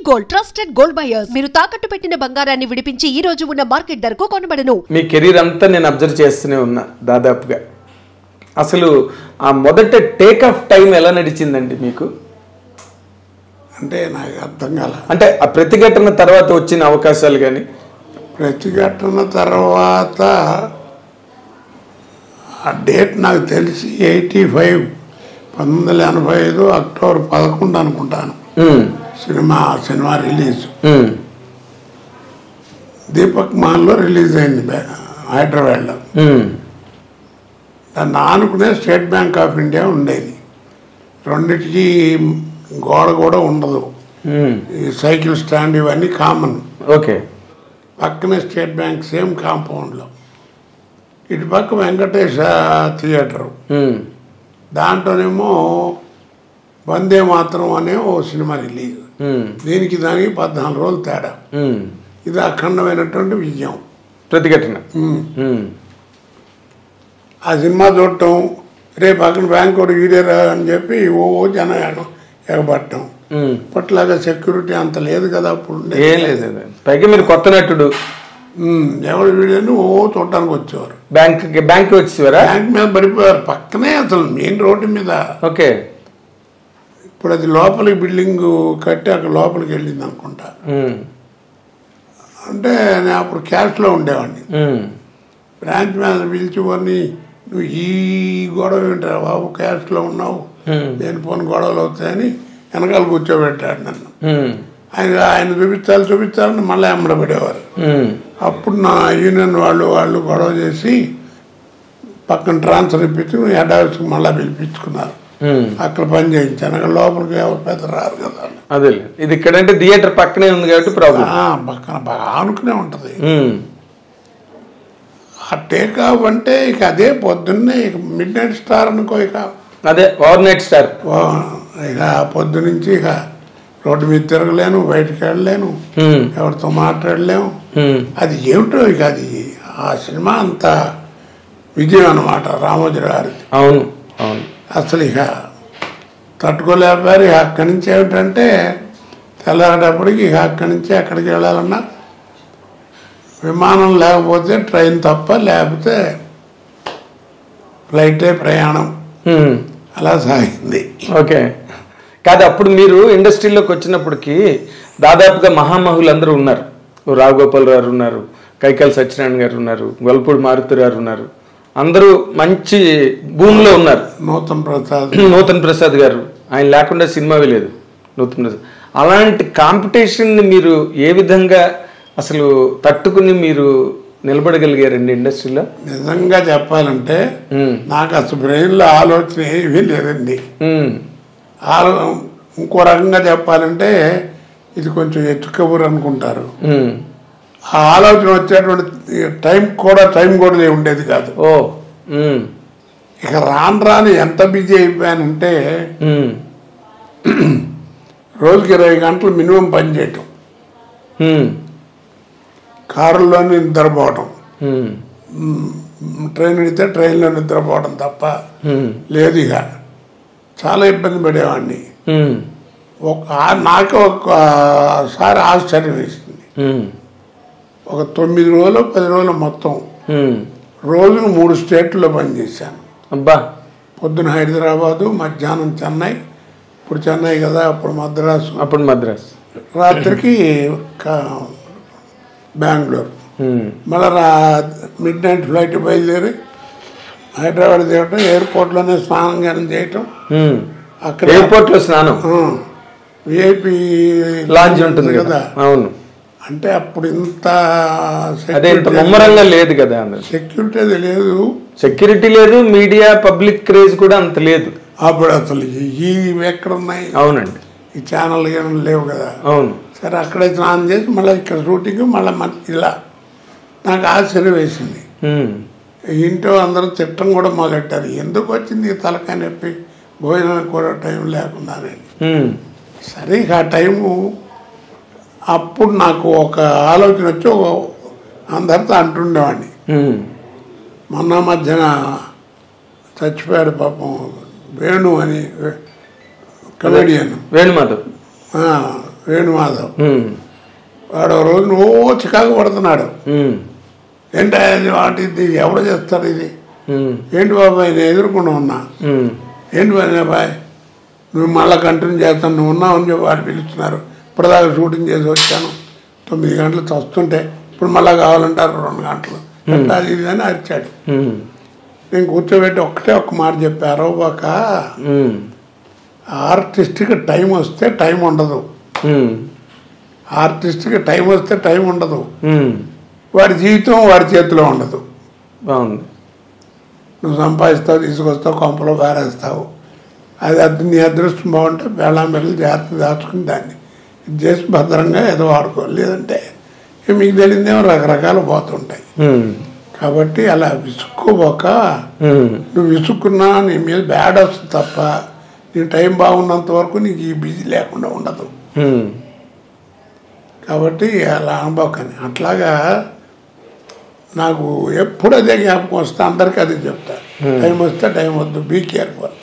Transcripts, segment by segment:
Gold trusted gold buyers. మీరు తాకట్టు పెట్టిన బంగారాన్ని విడిపించి ఈ రోజు ఉన్న మార్కెట్ ధరకు కొనబడను. మీ కెరీర్ అంతా నేను అబ్జర్వ్ చేస్తూనే ఉన్నా దాదాపుగా. అసలు ఆ మొదట టేక్ ఆఫ్ టైం ఎలా నడిచిందండి మీకు? అంటే నాకు అర్థం కాల. అంటే ఆ ప్రతిఘటన తర్వాత వచ్చిన అవకాశాలు కానీ? ప్రతిఘటన తర్వాత ఆ డేట్ నాకు తెలిసి 85 1985 అక్టోబర్ 11 అనుకుంటాను సినిమా రిలీజ్. దీపక్ మాల్లో రిలీజ్ అయింది హైదరాబాద్లో. దాన్ని ఆనుకునే స్టేట్ బ్యాంక్ ఆఫ్ ఇండియా ఉండేది. రెండింటికి గోడ కూడా ఉండదు, ఈ సైకిల్ స్టాండ్ ఇవన్నీ కామన్. ఓకే. పక్కనే స్టేట్ బ్యాంక్ సేమ్ కాంపౌండ్లో. ఇటు పక్క వెంకటేశ థియేటరు, దాంట్లోనేమో వందే మాతరం అనే ఓ సినిమా రిలీజ్. దీనికి దానికి 14 రోజులు తేడా. ఇది అఖండమైనటువంటి విజయం. ప్రతిఘటన. ఆ సినిమా చూడటం, రేపు అక్కడ బ్యాంక్ కూడా ఈడేరా అని చెప్పి ఓ జనం ఎగబట్టడం. ఇప్పట్లాగా సెక్యూరిటీ అంత లేదు కదా అప్పుడు. ఏం లేదు, పైగా మీరు కొత్త నటుడు. ఎవరు వీడియోని ఓ చూడటానికి వచ్చేవారు. బ్యాంక్ వచ్చేవారా? బ్యాంక్ మీద పడిపోయారు, పక్కనే అసలు మెయిన్ రోడ్డు మీద. ఓకే. ఇప్పుడు అది లోపలికి బిల్డింగ్ కట్టి అక్కడ లోపలికి వెళ్ళింది అనుకుంటా. అంటే నేను అప్పుడు క్యాష్లో ఉండేవాడిని. బ్రాంచ్ మీద పిలిచివన్నీ, నువ్వు ఈ గొడవ వింటారా బాబు, క్యాష్లో ఉన్నావు, దేని పోని గొడవలు అవుతాయని వెనకాల కూర్చోబెట్టాడు నన్ను. ఆయన చూపించాలని మళ్ళీ అమ్మడబడేవారు. అప్పుడు నా యూనియన్ వాళ్ళు గొడవ చేసి పక్కన ట్రాన్స్ఫర్ ఇప్పించి హెడ్ ఆఫీస్కి మళ్ళీ పిలిపించుకున్నారు. అక్కడ పని చేయించాను. అక్కడ లోపలికి ఎవరు పెద్ద రారు కదా. అదే ఇది ఇక్కడంటే థియేటర్ పక్కనే ఉంది కాబట్టి ప్రాబ్లం. పక్కన బాగా ఆనుకునే ఉంటుంది. ఆ టేక్ ఆఫ్ అంటే ఇక అదే పొద్దున్నే ఇక మిడ్ నైట్ స్టార్ అనుకో. ఇక అదే ఓవర్ నైట్ స్టార్. ఇక పొద్దు నుంచి ఇక రోడ్డు మీద తిరగలేను, బయటకు వెళ్ళలేను, ఎవరితో మాట్లాడలేము. అది ఏమిటో ఇక అది ఆ సినిమా అంత విజయం అన్నమాట రామోజీరావు గారిది. అవును అవును. అసలు ఇక తట్టుకోలేకపోయారు. ఇక అక్కడి నుంచి ఏమిటంటే తెల్లారేటప్పటికి ఇక అక్కడి నుంచి ఎక్కడికి వెళ్ళాలన్నా విమానం లేకపోతే ట్రైన్ తప్ప, లేకపోతే ఫ్లైటే ప్రయాణం. అలా సాగింది. ఓకే. కాదు, అప్పుడు మీరు ఇండస్ట్రీలోకి వచ్చినప్పటికీ దాదాపుగా మహామహులు అందరూ ఉన్నారు. రావుగోపాల్ గారు ఉన్నారు, కైకాల సత్యనారాయణ గారు ఉన్నారు, గొల్పూడి మారుతి గారు ఉన్నారు. అందరూ మంచి భూమిలో ఉన్నారు. నూతన్ ప్రసాద్ గారు, ఆయన లేకుండా సినిమావి లేదు. నూతన్ ప్రసాద్. అలాంటి కాంపిటీషన్ని మీరు ఏ విధంగా అసలు తట్టుకుని మీరు నిలబడగలిగారండి ఇండస్ట్రీలో? నిజంగా చెప్పాలంటే నాకు అసలు బ్రెయిన్లో ఆలోచన ఏమీ లేదండి. ఇంకో రకంగా చెప్పాలంటే ఇది కొంచెం ఎత్తుకబురు అనుకుంటారు. ఆ ఆలోచన వచ్చేటువంటి టైం కూడా ఉండేది కాదు. ఇక రాను ఎంత బిజీ అయిపోయానంటే రోజుకి 20 గంటలు మినిమం పని చేయటం, కారులోనే నిద్రపోవటం, ట్రైన్ ఎడితే ట్రైన్లో నిద్రపోవడం తప్ప లేదు. ఇక చాలా ఇబ్బంది పడేవాడిని. నాకు ఒకసారి ఆశ్చర్యం వేసింది. ఒక 9 రోజులు 10 రోజులు మొత్తం రోజును 3 స్టేట్లో పనిచేశాను. అబ్బా. పొద్దున హైదరాబాదు, మధ్యాహ్నం చెన్నై, ఇప్పుడు చెన్నై కదా, అప్పుడు మద్రాసు, రాత్రికి బెంగళూరు. మళ్ళీ మిడ్ నైట్ ఫ్లైట్ బయలుదేరి హైదరాబాద్ దిగటం, ఎయిర్పోర్ట్లోనే స్నానం చేయటం. అక్కడ ఎయిర్పోర్ట్లో స్నానం, విఐపి లాంజ్ ఉంటుంది కదా. అవును. అంటే అప్పుడు ఇంత ముమ్మరంగా లేదు కదా, సెక్యూరిటీ లేదు, మీడియా పబ్లిక్ క్రేజ్ కూడా అంత లేదు అప్పుడు. అసలు ఈ ఎక్కడ ఉన్నాయి? అవునండి. ఈ ఛానల్ లేవు కదా. అవును. సరే అక్కడే స్నానం చేసి మళ్ళీ ఇక్కడ షూటింగ్, మళ్ళీ ఇలా నాకు ఆశ్చర్యం వేసింది. ఇంట్లో అందరూ తిట్టం కూడా మొదలెట్టారు. ఎందుకు వచ్చింది తలకాయ నొప్పి, భోజనానికి కూడా టైం లేకుండా. సరే ఇక ఆ టైము అప్పుడు నాకు ఒక ఆలోచన వచ్చి అందరితో అంటుండేవాడిని. మొన్న మధ్యన చచ్చిపోయాడు పాపం వేణు అని కమెడియన్, వేణుమాధవ్. వేణుమాధవ్. వాడు రోజు చికాకు పడుతున్నాడు. ఏంటి వాటి ఎవరు చేస్తారు ఇది, ఏంటి బాబాయ్ నేను ఎదుర్కొంటూ ఉన్నా, ఏంటి బాబాయ్ నువ్వు మళ్ళీ కంటిన్యూ చేస్తాను, నువ్వు ఉన్నావు అని చెప్పి వాడు పిలుస్తున్నారు. ఇప్పటిదాకా షూటింగ్ చేసి వచ్చాను, 9 గంటలు వస్తుంటే ఇప్పుడు మళ్ళీ కావాలంటారు 2 గంటలు, ఎట్లా అది ఇది అని అరిచాడు. నేను కూర్చోబెట్టి ఒక్క మాట చెప్పా, అరవబాక ఆర్టిస్ట్కి టైం వస్తే టైం ఉండదు, ఆర్టిస్ట్కి టైం వస్తే టైం ఉండదు, వాడి జీవితం వాడి చేతిలో ఉండదు. బాగుంది. నువ్వు సంపాదిస్తావు, తీసుకొస్తావు, కొంపలో పారేస్తావు, అది నీ అదృష్టం బాగుంటే బెళ్ళం బిడ్డలు జాగ్రత్త దాచుకుని దాన్ని ఇది చేసి భద్రంగా ఏదో వాడుకో, లేదంటే మీకు తెలియదేమో రకరకాలు పోతుంటాయి. కాబట్టి అలా విసుక్కోబోక, నువ్వు విసుక్కున్నా నీ మీద బ్యాడ్ వస్తుంది తప్ప నీ టైం బాగున్నంత వరకు నీకు ఈ బిజీ లేకుండా ఉండదు. కాబట్టి అలా అనుభవకని అట్లాగా నాకు ఎప్పుడు అదే జ్ఞాపకం వస్తే అందరికీ అదే చెప్తా, టైం వస్తే టైం వద్దు, బీ కేర్ఫుల్.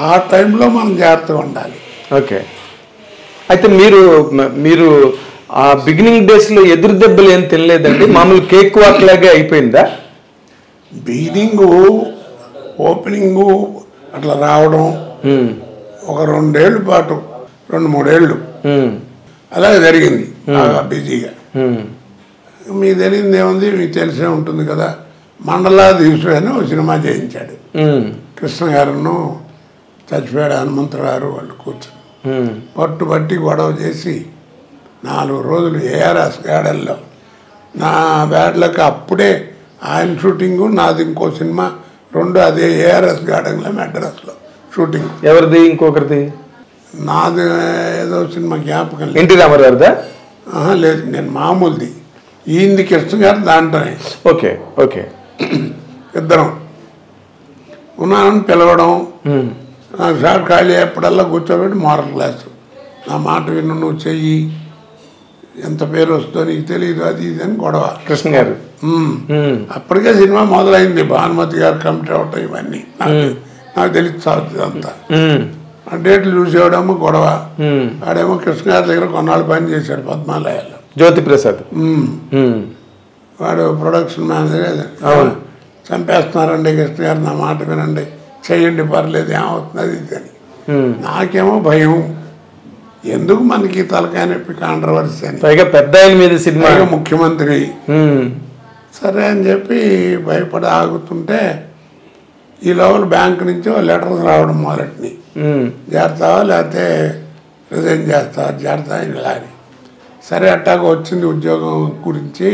ఆ టైంలో మనం జాగ్రత్తగా ఉండాలి. ఓకే. అయితే మీరు ఆ బిగినింగ్ డేస్లో ఎదురు దెబ్బలు ఏం తినలేదండి? మామూలు కేక్ వాక్ లాగే అయిపోయిందా? బిగినింగు ఓపెనింగు అట్లా రావడం ఒక 2 ఏళ్ళ పాటు 2-3 ఏళ్ళు అలాగే జరిగింది బాగా బిజీగా. మీకు తెలియదు ఏముంది, మీకు తెలిసే ఉంటుంది కదా, మండలాధీశుడు అని ఒక సినిమా చేయించాడు. కృష్ణ గారును చచ్చిపోయాడు హనుమంతరావు గారు వాళ్ళు కూర్చొని పట్టుబట్టి గొడవ చేసి 4 రోజులు ఏఆర్ఎస్ గార్డెన్లో నా బ్యాడ్లకు అప్పుడే ఆయన షూటింగు, నాది ఇంకో సినిమా 2 అదే ఏఆర్ఎస్ గార్డెన్లో మెడ్రాస్లో షూటింగ్. ఎవరిది? ఇంకొకరిది? నాది ఏదో సినిమా జ్ఞాపకం లేదు. ఎన్టీ రామారావుదా? లేదు, నేను మామూలుది. ఈయనది కృష్ణ గారు దాంట్లోనే. Okay okay. ఇద్దరం ఉన్నానని పిలవడం, నాకు సార్ ఖాళీ ఎప్పుడల్లా కూర్చోబెట్టి మోరల్ క్లాసు, నా మాట విన్ను, నువ్వు చెయ్యి, ఎంత పేరు వస్తుందో నీకు తెలియదు, అది ఇది అని గొడవ. కృష్ణ గారు అప్పటికే సినిమా మొదలైంది, భానుమతి గారు కమిటీ అవటం ఇవన్నీ నాకు తెలిసి అంతా. ఆ డేట్లు చూసేవాడేమో గొడవ, ఆడేమో కృష్ణ గారి దగ్గర కొన్నాళ్ళు పని చేశాడు పద్మాలయాల్లో, జ్యోతి ప్రసాద్. వాడు ప్రొడక్షన్ మేనేజర్. చంపేస్తున్నారండి కృష్ణ గారు, నా మాట వినండి, చెయ్యండి, పర్లేదు, ఏమవుతుంది అది ఇది అని. నాకేమో భయం, ఎందుకు మనకి తలకాయ నొప్పి, కాంట్రవర్సీ అని, పైగా పెద్ద ఆయన మీద సినిమా, ముఖ్యమంత్రి. సరే అని చెప్పి భయపడి ఆగుతుంటే ఈ లోపల బ్యాంక్ నుంచి లెటర్స్ రావడం మొదలెట్టినాయి, చేస్తావా లేకపోతే రిజైన్ చేస్తావా, చేస్తా ఇలా అని. సరే అట్టాక వచ్చింది ఉద్యోగం గురించి,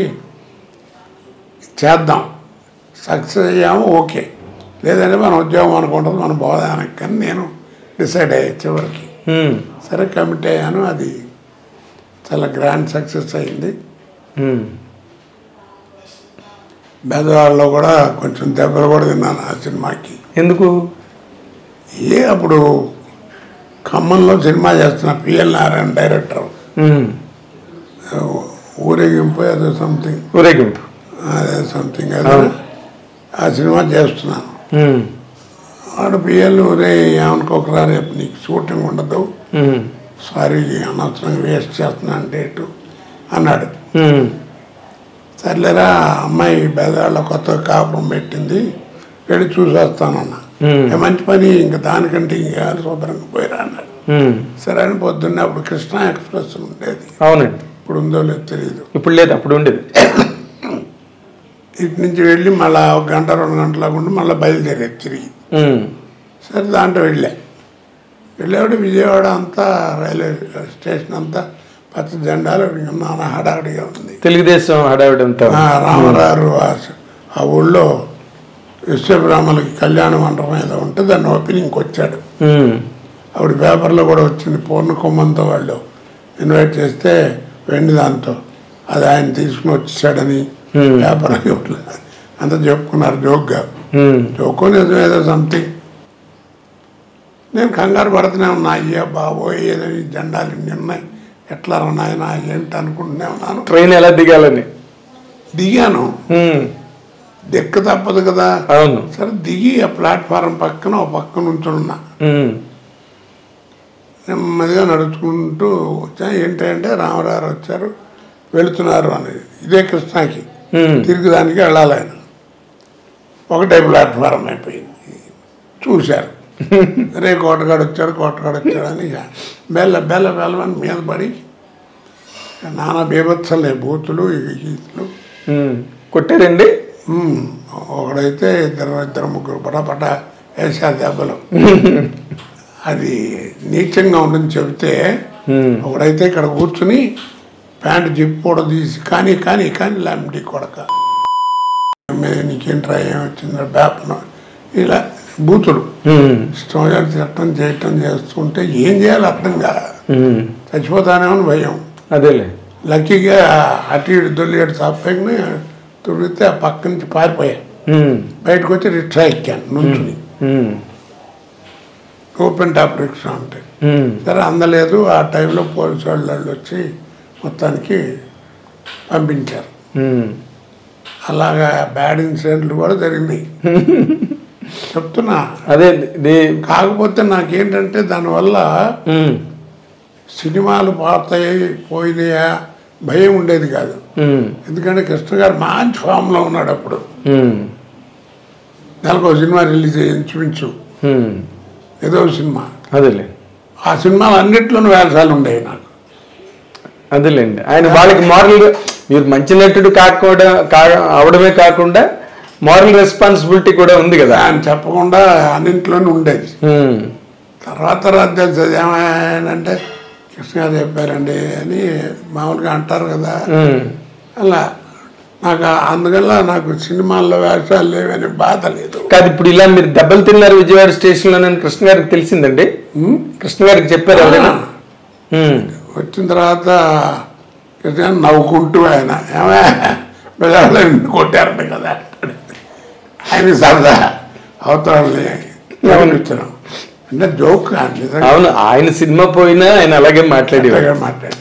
చేద్దాం, సక్సెస్ అయ్యాము ఓకే, లేదంటే మన ఉద్యోగం అనుకుంటుంది మన బోధానికి, కానీ నేను డిసైడ్ అయ్యా చివరికి. సరే కమిట్ అయ్యాను, అది చాలా గ్రాండ్ సక్సెస్ అయింది. బెదవాడలో కూడా కొంచెం దెబ్బలు కూడా తిన్నాను ఆ సినిమాకి. ఎందుకు? అప్పుడు ఖమ్మంలో సినిమా చేస్తున్న పిఎల్ నారాయణ డైరెక్టర్, ఊరేగింపు ఏదో సంథింగ్, ఊరేగింపు అదే సంథింగ్ ఏదో, ఆ సినిమా చేస్తున్నాను. వాడు పిఎల్ ఊరే ఏమనుకోకరా, రేపు నీకు షూటింగ్ ఉండదు, సారీ అనవసరంగా వేస్ట్ చేస్తున్నా డేటు అన్నాడు. సర్లేరా, అమ్మాయి బెదవాడలో కొత్తగా కాపురం పెట్టింది, వెళ్ళి చూసి వస్తానన్నా. మంచి పని, ఇంకా దానికంటే ఇంకా శుభ్రంగా పోయిరా అన్నాడు. సరే అని పొద్దున్నే అప్పుడు కృష్ణా ఎక్స్ప్రెస్ ఉండేది. అవునండి. ఇప్పుడు ఉందో లేదు తెలియదు. ఇప్పుడు లేదు, అప్పుడు ఉండేది. ఇటు నుంచి వెళ్ళి మళ్ళీ 1 గంట 2 గంటలకు ఉండి మళ్ళీ బయలుదేరేది తిరిగి. సరే దాంట్లో వెళ్ళేవాడు విజయవాడ అంతా, రైల్వే స్టేషన్ అంతా పచ్చ జెండాలు నాన్న హడావిడిగా ఉంది, తెలుగుదేశం హడావిడి అంతా. రామారావు ఆ ఊళ్ళో విశ్వబ్రాహ్మణులకి కళ్యాణ మండపం ఏదో ఉంటే దాన్ని ఓపెనింగ్కి వచ్చాడు. అప్పుడు పేపర్లో కూడా వచ్చింది, పూర్ణ కుంభంతో వాళ్ళు ఇన్వైట్ చేస్తే వెండి దాంతో అది ఆయన తీసుకుని వచ్చేసాడని పేపర్ అంతా చెప్పుకున్నారు జోక్గా. జోకో నిజమేదో సంథింగ్. నేను కంగారు పడుతూనే ఉన్నా, అయ్యా బాబోయ్ ఏదో ఈ జెండాలు ఇన్ని ఉన్నాయి, ఎట్లా ఉన్నాయన ఏంటి అనుకుంటూనే ఉన్నాను. ట్రైన్ ఎలా దిగాలని దిగాను, దిక్క తప్పదు కదా. అవును. సరే దిగి ఆ ప్లాట్ఫారం పక్కన ఒక పక్క నుంచి ఉన్నా. నెమ్మదిగా నడుచుకుంటూ వచ్చా. ఏంటంటే రామారావు వచ్చారు, వెళుతున్నారు అనేది. ఇదే కృష్ణాకి తిరిగిదానికి వెళ్ళాలి ఆయన. ఒకటే ప్లాట్ఫారం అయిపోయింది. చూశారు, రే కోటగాడు వచ్చాడని బెల్లమని మీద పడి నానా బీభత్సలే బూతులు గీతులు కొట్టారండి. ఒకడైతే ఇద్దరు ముగ్గురు పటపట వేసారు దెబ్బలు. అది నీచంగా ఉండని చెబితే ఒకడైతే ఇక్కడ కూర్చుని ప్యాంటు జిప్ కూడా తీసి కానీ లాంటి కొడక నీకేంట్రా ఏమొచ్చిందో బేపన ఇలా బూతులు ఇష్టం చేయటం చేస్తుంటే ఏం చేయాలి అర్థం కాదు. చచ్చిపోతానేమని భయం. అదేలే లక్కీగా అటు ఇటు దొల్లిగడు సాఫ్ట్వేర్ని తుడిగితే ఆ పక్క నుంచి పారిపోయా. బయటకు వచ్చి రిక్షా ఎక్కాను నుంచుని, ఓపెన్ టాప్ రిక్షా ఉంటాయి. సరే అందలేదు. ఆ టైంలో పోలీసు వాళ్ళు వచ్చి మొత్తానికి పంపించారు. అలాగా బ్యాడ్ ఇన్సిడెంట్లు కూడా జరిగినాయి చెప్తున్నా. అదే కాకపోతే నాకేంటంటే దానివల్ల సినిమాలు పోయినాయా భయం ఉండేది కాదు. ఎందుకంటే కృష్ణ గారు మంచి ఫామ్లో ఉన్నాడు అప్పుడు. నెలకు ఒక సినిమా రిలీజ్ అయ్యి ఇంచుమించు ఏదో సినిమా. అదేలే ఆ సినిమాలు అన్నిట్లోనూ వేషాలు ఉండేవి నాకు. అదేలేండి. ఆయన వాళ్ళకి మారల్, మీరు మంచి నటుడు అవడమే కాకుండా మారల్ రెస్పాన్సిబిలిటీ కూడా ఉంది కదా. ఆయన చెప్పకుండా అన్నింట్లోనూ ఉండేది. తర్వాత తెలిసేది ఏమైందంటే కృష్ణ గారు చెప్పారండి అని మామూలుగా అంటారు కదా. అలా నాకు అందువల్ల నాకు సినిమాల్లో వేషాలు లేవని బాధ లేదు. కాదు, ఇప్పుడు ఇలా మీరు దెబ్బలు తిన్నారు విజయవాడ స్టేషన్లో కృష్ణ గారికి తెలిసిందండి? కృష్ణ గారికి చెప్పారు ఎవరైనా? వచ్చిన తర్వాత కృష్ణ నవ్వుకుంటూ ఆయన ఏమైనా కొట్టారంట కదా ఆయన సరదా అవతరాలని గమనించడం అంటే జోక్. అవును, ఆయన సినిమా పోయినా ఆయన అలాగే మాట్లాడేవారు.